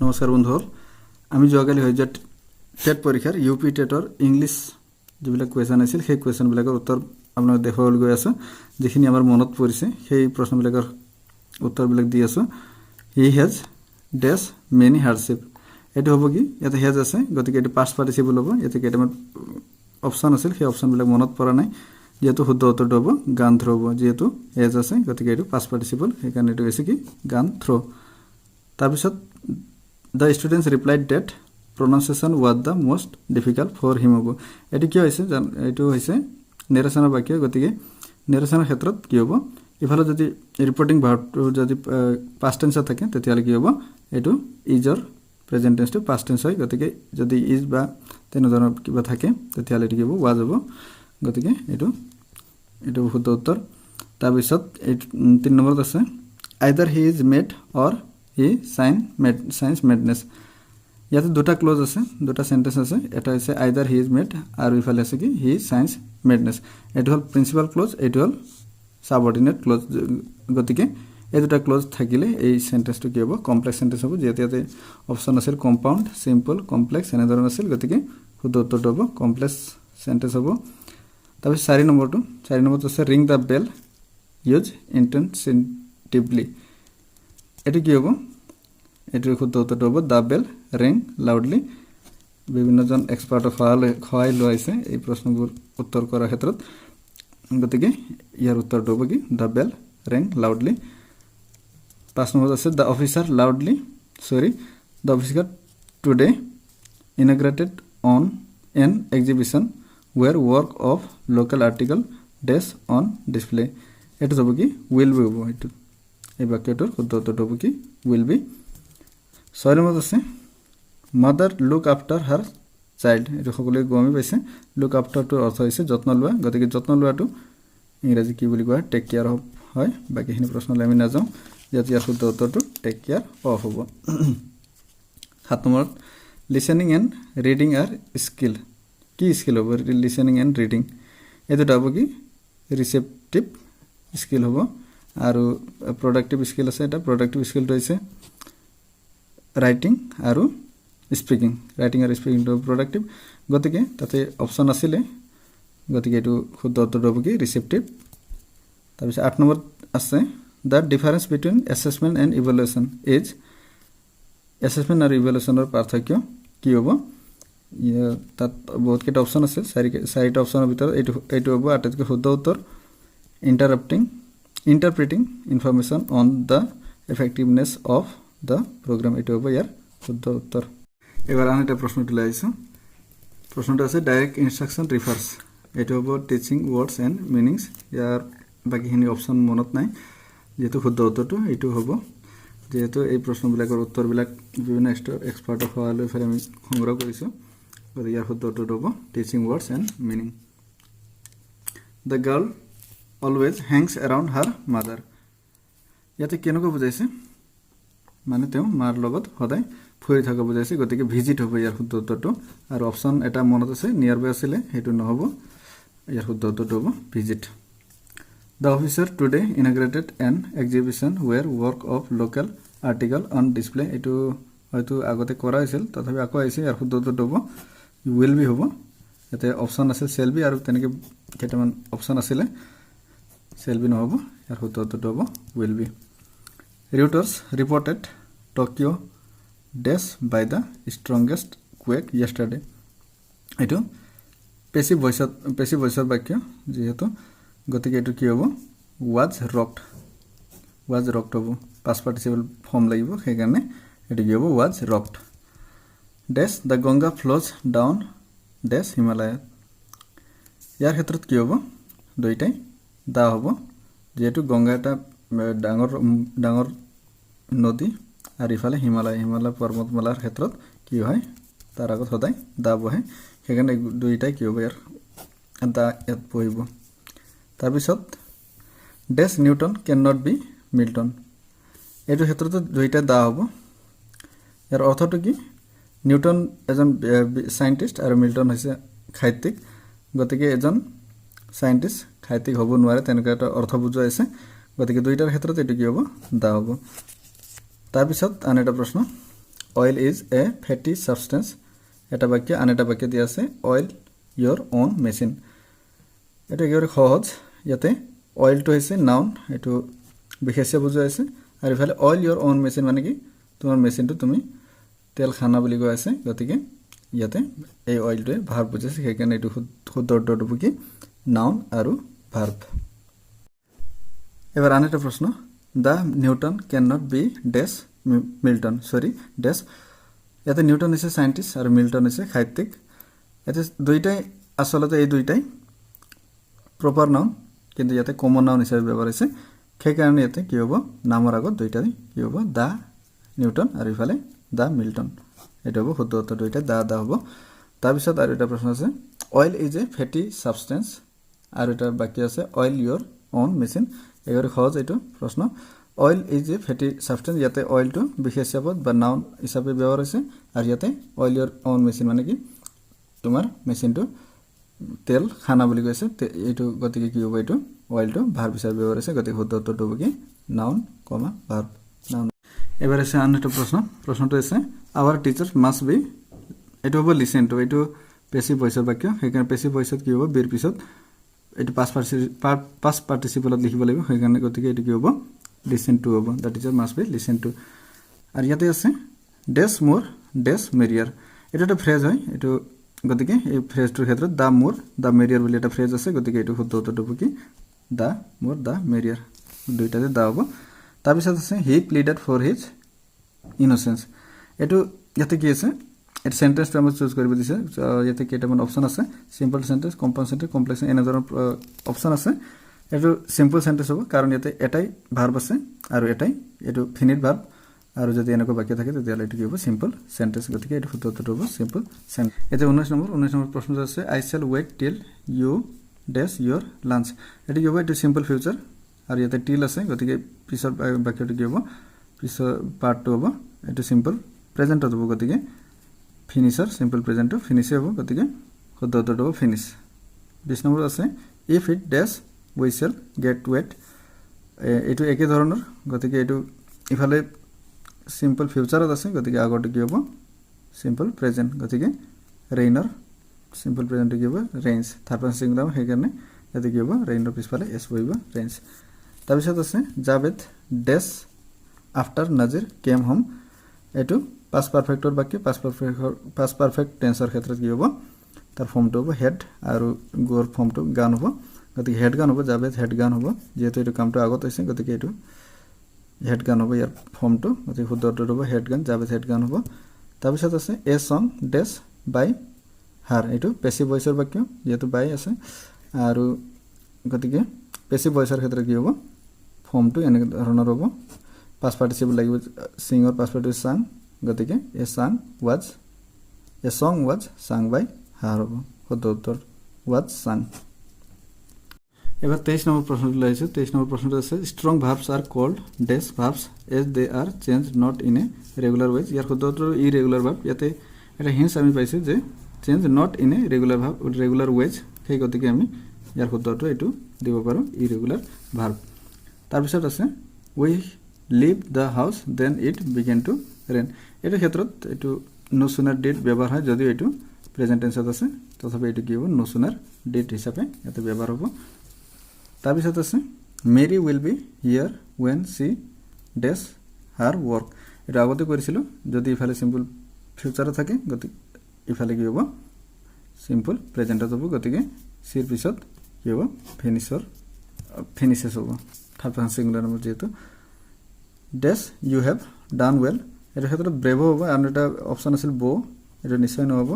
নমস্কাৰ বন্ধুসকল আমি যোৱাকালি হৈ যোৱা টেট পৰীক্ষাৰ ইউপি টেটৰ ইংলিছ যিবিলাক কুৱেশ্যন আছিল সেই কুৱেশ্যনবিলাকৰ উত্তৰ আপোনাক দেখুৱাবলৈ গৈ আছোঁ যিখিনি আমাৰ মনত পৰিছে সেই প্ৰশ্নবিলাকৰ উত্তৰবিলাক দি আছোঁ he has dash many hardship এইটো হ'ব কি ইয়াতে হেজ আছে গতিকে এইটো পাষ্ট পাৰ্টিচিপল হ'ব ইয়াতে কেইটামান অপশ্যন আছিল সেই অপশ্যনবিলাক মনত পৰা নাই যেহেতু শুদ্ধ উত্তৰটো হ'ব গান থ্ৰ' হ'ব যেহেতু হেজ আছে গতিকে এইটো পাষ্ট পাৰ্টিচিপল সেইকাৰণে এইটো হৈছে কি গান থ্ৰ' তাৰপিছত The students replied that pronunciation was the most difficult for him. এটি কি হৈছে এইটো হৈছে নেৰেশ্যনৰ বাক্য গতিকে নেৰেশ্যনৰ ক্ষেত্ৰত কি হ'ব ইফালে যদি ৰিপৰ্টিং ভাৰ্বটো যদি পাষ্ট টেন্সত থাকে তেতিয়াহ'লে কি হ'ব এইটো ইজৰ প্ৰেজেন্ট টেন্সটো পাষ্ট টেন্স হয় গতিকে যদি ইজ বা তেনেধৰণৰ কিবা থাকে তেতিয়াহ'লে এইটো কি হ'ব ৱাজ হ'ব গতিকে এইটো শুদ্ধ উত্তৰ তাৰপিছত 3 নম্বৰত আছে either he is mad or he feigns madness ইয়াতে দুটা ক্লজ আছে দুটা সেন্টেন্স আছে এটা হৈছে আইদাৰ হি ইজ মেড আৰু ইফালে আছে কি হি সায়েন্স মেডনেছ এইটো হ'ল প্ৰিন্সিপাল ক্লজ এইটো হ'ল সাবঅৰ্ডিনেট ক্লজ গতিকে এই দুটা ক্লজ থাকিলে এই সেন্টেন্সটো কি হ'ব কমপ্লেক্স সেন্টেন্স হ'ব যেতে ইয়াতে অপশ্যন আছিল কম্পাউণ্ড সিম্পল কমপ্লেক্স এনেধৰণৰ আছিল গতিকে শুদ্ধ উত্তৰটো হ'ব কমপ্লেক্স সেন্টেন্স হ'ব তাৰপিছত 4 নম্বৰটো আছে ৰিং দ্য বেল ইউজ ইন্টেনসিটিভলি এটো কি হ'ব এটো শুদ্ধ উত্তৰটো হ'ব দ্য বেল ৰিং লাউডলি বিভিন্নজন এক্সপাৰ্টক সহায় লৈছে এই প্ৰশ্নবোৰ উত্তৰ কৰাৰ ক্ষেত্ৰত গতিকে ইয়াৰ উত্তৰটো হ'ব কি দ্য বেল ৰিং লাউডলি 5 নম্বৰ আছে the officer today inaugurated on an exhibition where work of local article dash on display এটো হ'ব কি will be হ'ব এটো এই বাক্যটোৰ শুদ্ধ উত্তৰটো হ'ব কি will be 6 নম্বৰত আছে mother look after her child এটো সকলোৱে গমে পাইছে look after টো অৰ্থ হৈছে যত্ন লোৱা গতিকে যত্ন লোৱাটো ইংৰাজী কি বুলি কোৱা টেক কেয়াৰ হয় বাকিখিনি প্ৰশ্নলৈ আমি নাযাওঁ যেতিয়া শুদ্ধ উত্তৰটো টেক কেয়াৰ অফ হ'ব 7 নম্বৰত listening and reading are skill কি স্কিল হ'ব listening and reading এটো হ'ব কি ৰিসেপটিভ স্কিল হ'ব আৰু প্ৰডাক্টিভ স্কিল আছে এটা প্ৰডাক্টিভ স্কিলটো হৈছে ৰাইটিং আৰু স্পিকিং টো প্ৰডাক্টিভ গতিকে তাতে অপশ্যন আছিল গতিকে এটো শুদ্ধ উত্তৰটো হ'ব কি ৰিসেপটিভ তাৰপিছত 8 নম্বৰ আছে the difference between assessment and evaluation is assessment আৰু evaluationৰ পাৰ্থক্য কি হ'ব তাত বহুত কেইটা অপশ্যন আছে চাৰিটা অপশ্যনৰ ভিতৰত এইটো হ'ব আটাইতকৈ শুদ্ধ উত্তৰ interpreting information on the effectiveness of the program এইটো হ'ব ইয়াৰ শুদ্ধ উত্তৰ এবাৰ আন এটা প্ৰশ্নটো লাইছো প্ৰশ্নটো আছে ডাইৰেক্ট ইনস্ট্ৰাকশন ৰিফাৰ্স এইটো হ'ব টিচিং ওয়াৰ্ডস এন্ড মিনিংস ইয়াৰ বাকিখিনি অপশ্যন মনত নাই যেটো শুদ্ধ উত্তৰটো এইটো হ'ব যেহেতু এই প্ৰশ্নবিলাকৰ উত্তৰবিলাক বিভিন্ন এক্সপাৰ্টক সহায় লৈ আমি সংগ্ৰহ কৰিছো গতিকে ইয়াৰ শুদ্ধ উত্তৰটো হ'ব teaching words and meaning the girl always hangs around her mother ইয়াতে কেনেকৈ বুজাইছে মানে তেওঁ মাৰ লগত সদায় ফুৰি থকা বুজাইছে গতিকে ভিজিট হ'ব ইয়াৰ শুদ্ধ উত্তৰটো আৰু অপশ্যন এটা মনত আছে নিয়াৰ বাই আছিল হেতু নহব ইয়াৰ শুদ্ধ উত্তৰটো হ'ব visit The officer today inaugurated an exhibition where work of local article on display এটো হয়তো আগতে কৰা হৈছিল তথাপি আকৌ আহিছে ইয়াৰ শুদ্ধ উত্তৰটো হ'ব will be হ'ব এতে অপশ্যন আছে shall be আৰু তেনেকৈ কেইটামান অপশ্যন আছিল shall be নহব ইয়াৰ শুদ্ধ উত্তৰটো হ'ব will be Reuters reported Tokyo dash by the strongest quake yesterday এটো পেসিভ ভয়েসৰ বাক্য যেহেতু গতিকে এটো কি হ'ব was rocked হ'ব past participle form লাগিব সেইকাৰণে এটো কি হ'ব was rocked dash the Ganga flows down dash Himalaya ইয়াৰ ক্ষেত্ৰত কি হ'ব দুইটাই দা হ'ব যেহেতু গংগা এটা ডাঙৰ নদী আৰু ইফালে হিমালয় পৰ্বতমালাৰ ক্ষেত্ৰত কি হয় তাৰ আগত সদায় দা বহে সেইকাৰণে দুইটাই কি হ'ব ইয়াৰ দা ইয়াত বহিব তাৰপিছত dash Newton can not be Milton এইটো ক্ষেত্ৰত দুইটা দা হ'ব ইয়াৰ অৰ্থটো কি নিউটন এজন সায়েন্টিস্ট আৰু মিল্টন হৈছে সাহিত্যিক গতিকে এজন সায়েন্টিস্ট সাহিত্যিক হ'ব নোৱাৰে তেনেকৈ এটা অৰ্থ বুজোৱা আছে গতিকে দুইটাৰ ক্ষেত্ৰত এটো কি হ'ব দা হ'ব তাৰপিছত আন এটা প্ৰশ্ন অইল ইজ এ ফেটি সাবষ্টেন্স এটা বাক্য আন এটা বাক্য দিয়া আছে অইল ইয়োর ওন মেচিন এটা একেবাৰে সহজ ইয়াতে অইলটো হৈছে নাউন এইটো বিশেষ্য বুজোৱা আছে আৰু ইফালে অইল ইয়োৰ ওন মেচিন মানে কি তোমাৰ মেচিনটো তুমি তেল খানা বুলি কৈ আছে গতিকে ইয়াতে এই অইলটোৱে ভাৰ্ব বুজাইছে সেইকাৰণে এইটো শুদ্ধ উত্তৰটো কি নাউন আৰু ভাৰ্ব এবাৰ আন এটা প্ৰশ্ন the Newton can not be dash Milton sorry dash ইয়াতে নিউটন হৈছে সায়েন্টিস্ট আৰু মিল্টন হৈছে সাহিত্যিক ইয়াতে দুইটাই আসলতে এই দুইটাই প্ৰপাৰ নাউন কিন্তু ইয়াতে কমন নাউন হিসাবে ব্যবহাৰ হৈছে সেইকাৰণে ইয়াতে কি হ'ব নামৰ আগত দুইটাই কি হ'ব দ্য নিউটন আৰু ইফালে দ্য মিল্টন এটা হ'ব শুদ্ধ উত্তৰ দুইটা দ্য হ'ব তাৰপিছত আৰু এটা প্ৰশ্ন আছে অইল ইজ এ ফেটি সাবষ্টেন্স আৰু এটা বাকি আছে অইল ইয়োৰ ওন মেচিন এবাৰে সহজ এইটো প্ৰশ্ন অইল ইজ এ ফেটি সাবষ্টেন্স ইয়াতে অইলটো বিশেষ্য পদ বা নাউন হিচাপে ব্যবহার হৈছে আৰু ইয়াতে অইল ইয়োৰ ওন মেচিন মানে কি তোমাৰ মেচিনটো তেল খানা বুলি কৈছে এইটো গতিকে কি হ'ব এইটো অইলটো ভার্ব হিচাপে ব্যবহার হৈছে গতিকে শুদ্ধ উত্তৰটো হ'ব কি নাউন কমা ভাৰ্ব নাউন এবাৰ আছে আন এটা প্ৰশ্নটো আছে আৱাৰ টিচাৰ মাষ্ট বি এইটো হ'ব লিসেন টু এইটো পেসিভ ভয়েসৰ বাক্য সেইকাৰণে পেসিভ ভয়েসত কি হ'ব বিৰ পিছত এইটো পাস পাৰ্টিসিপলত লিখিব লাগিব সেইকাৰণে গতিকে এইটো কি হ'ব লিসেন টু হ'ব the teacher must B listen to আৰু ইয়াতে আছে ডেছ মোৰ ডেছ মেৰিয়াৰ এটা এটা ফ্ৰেজ হয় এইটো গতিকে এই ফ্ৰেজটোৰ ক্ষেত্ৰত দা মোৰ দা মেৰিয়াৰ বুলি এটা ফ্ৰেজ আছে গতিকে এইটো শুদ্ধ উত্তৰটো হ'ব কি দা মোৰ দা মেৰিয়াৰ দুইটাতে দা হ'ব তাৰপিছত আছে হি প্লিডেড ফৰ হিজ ইনোসেন্স এইটো ইয়াতে কি আছে এটা সেন্টেন্সটো আমি চুজ কৰিব দিছে ইয়াতে কেইটামান অপচন আছে simple sentence compound sentence complex এনেধৰণৰ অপচন আছে এইটো সিম্পল সেন্টেন্স হ'ব কাৰণ ইয়াতে এটাই ভাৰ্ব আছে আৰু এটাই এইটো ফিনিট ভাৰ্ব আৰু যদি এনেকুৱা বাক্য থাকে তেতিয়াহ'লে এইটো কি হ'ব সিম্পল সেন্টেন্স গতিকে এইটো শুদ্ধ উত্তৰটো হ'ব সিম্পল সেন্টেন্স এতিয়া 19 নম্বৰ প্ৰশ্নটো আছে আই শ্যাল ৱেইট টিল ইউ ডেছ ইয়োৰ লাঞ্চ এইটো কি হ'ব এইটো সিম্পল ফিউচাৰ আৰু ইয়াতে টিল আছে গতিকে পিছৰ বাক্যটো কি হ'ব পিছৰ পাৰ্টটো হ'ব এইটো সিম্পল প্ৰেজেন্ট হ'ব গতিকে ফিনিশাৰ সিম্পল প্ৰেজেন্ট ফিনিশে হ'ব গতিকে শুদ্ধ উত্তৰটো হ'ব ফিনিশ 20 নম্বৰ আছে if it dash we shall get wet এইটো একে ধৰণৰ গতিকে এইটো ইফালে সিম্পল ফিউচাৰত আছে গতিকে আগতে কি হ'ব সিম্পল প্ৰেজেন্ট গতিকে ৰেইনৰ সিম্পল প্ৰেজেন্ট কি হ'ব ৰেইনছ থাৰ্ড পাৰসন সিঙ্গুলাৰ সেইকাৰণে ইয়াতে কি হ'ব ৰেইনৰ পিছফালে এছ বহিব ৰেইনছ তাৰপিছত আছে জাভেদ ডেছ আফটাৰ নাজিৰ কেম হোম এইটো পাস পাৰফেক্টৰ বাক্য পাস পাৰফেক্ট টেন্সৰ ক্ষেত্ৰত কি হ'ব তাৰ ফৰ্মটো হ'ব হেড আৰু গোৰ ফৰ্মটো গান হ'ব গতিকে হেড গান হ'ব জাভেদ হেড গান হ'ব যেহেতু এইটো কামটো আগত হৈছে গতিকে এইটো হেড গান হ'ব ইয়াৰ ফৰ্মটো গতিকে শুদ্ধ উত্তৰটো হ'ব হেড গান জাভেদ হেড গান হ'ব তাৰপিছত আছে এ সং ডেছ বাই হাৰ এইটো পেসিভ ভয়েসৰ বাক্য যেহেতু বাই আছে আৰু গতিকে পেসিভ ভয়েসৰ ক্ষেত্ৰত কি হ'ব ফৰ্মটো এনে ধৰণৰ হ'ব পাস পাৰ্টিসিপল লাগিব সিংৰ পাস পাৰ্টিসিপল সাং গতিকে a song was sung by হাৰ হ'ব শুদ্ধ উত্তৰ ওয়াজ সাং এবাৰ 23 নম্বৰ প্ৰশ্নটো লৈছে 23 নম্বৰ প্ৰশ্নটো আছে strong verbs are called dash verbs as they are change not in a regular ways ইয়াৰ শুদ্ধ উত্তৰ ইৰেগুলাৰ ভার্ব ইয়াতে এটা হিন্টস আমি পাইছো যে change not in a regular ways সেই গতিকে আমি ইয়াৰ শুদ্ধ উত্তৰ এইটো দিব পাৰো ইৰেগুলাৰ ভাৰ্ব তাৰপিছত আছে we leave the house then it began to rain এইটো ক্ষেত্ৰত এইটো নো সুনাৰ ডিড ব্যৱহাৰ হয় যদিও এইটো প্ৰেজেন্ট টেন্সত আছে তথাপি এইটো কি হ'ব নো সুনাৰ ডিড হিচাপে ইয়াতে ব্যৱহাৰ হ'ব তাৰপিছত আছে Mary will be here when she dash her work এটা আগতে কৰিছিল যদি ইফালে সিম্পল ফিউচাৰত থাকে গতিকে ইফালে কি হ'ব সিম্পল প্ৰেজেন্টত হ'ব গতিকে সিৰ পিছত কি হ'ব ফিনিশেছ হ'ব থাৰ্ড পাৰসন সিঙ্গুলাৰ নম্বৰ যেহেতু ডেছ ইউ হেভ ডান ৱেল এটা ক্ষেত্ৰত ব্ৰেভ হ'ব আৰু এটা অপচন আছিল বো এটা নিশ্চয় নহ'ব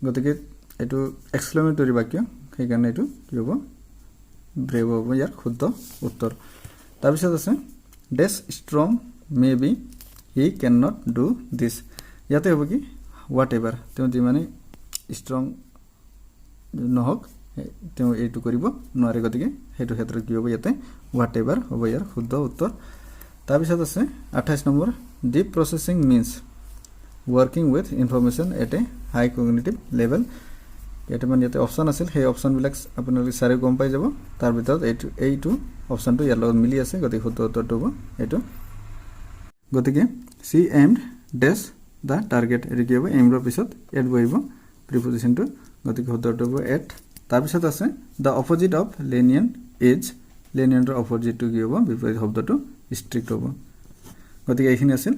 গতিকে এইটো এক্সক্লেমেটৰী বাক্য সেইকাৰণে এইটো কি হ'ব ব্ৰেভ হ'ব ইয়াৰ শুদ্ধ উত্তৰ তাৰপিছত আছে dash strong may be he can not do this ইয়াতে হ'ব কি হোৱাট এভাৰ তেওঁ যিমানে ষ্ট্ৰং নহওক তেওঁ এইটো কৰিব নোৱাৰে গতিকে সেইটো ক্ষেত্ৰত কি হ'ব ইয়াতে হোৱাট এভাৰ হ'ব ইয়াৰ শুদ্ধ উত্তৰ তাৰপিছত আছে 28 নম্বৰ deep processing means working with information at a high cognitive level কেইটামান ইয়াতে অপশন আছিল সেই অপশনবিলাক আপোনালোকে চাৰে গম পাই যাব তাৰ ভিতৰত এইটো অপশনটো ইয়াৰ লগত মিলি আছে গতিকে শুদ্ধ উত্তৰটো হ'ব এইটো গতিকে সি এমড ডেছ দ্য টাৰ্গেট এৰি কি হ'ব এইমৰ পিছত এট বহিব প্ৰিপজিশনটো গতিকে শব্দটো হ'ব এট তাৰপিছত আছে the opposite of lenient is lenient অপজিটটো কি হ'ব বিপৰীত শব্দটো strict হ'ব গতিকে এইখিনি আছিল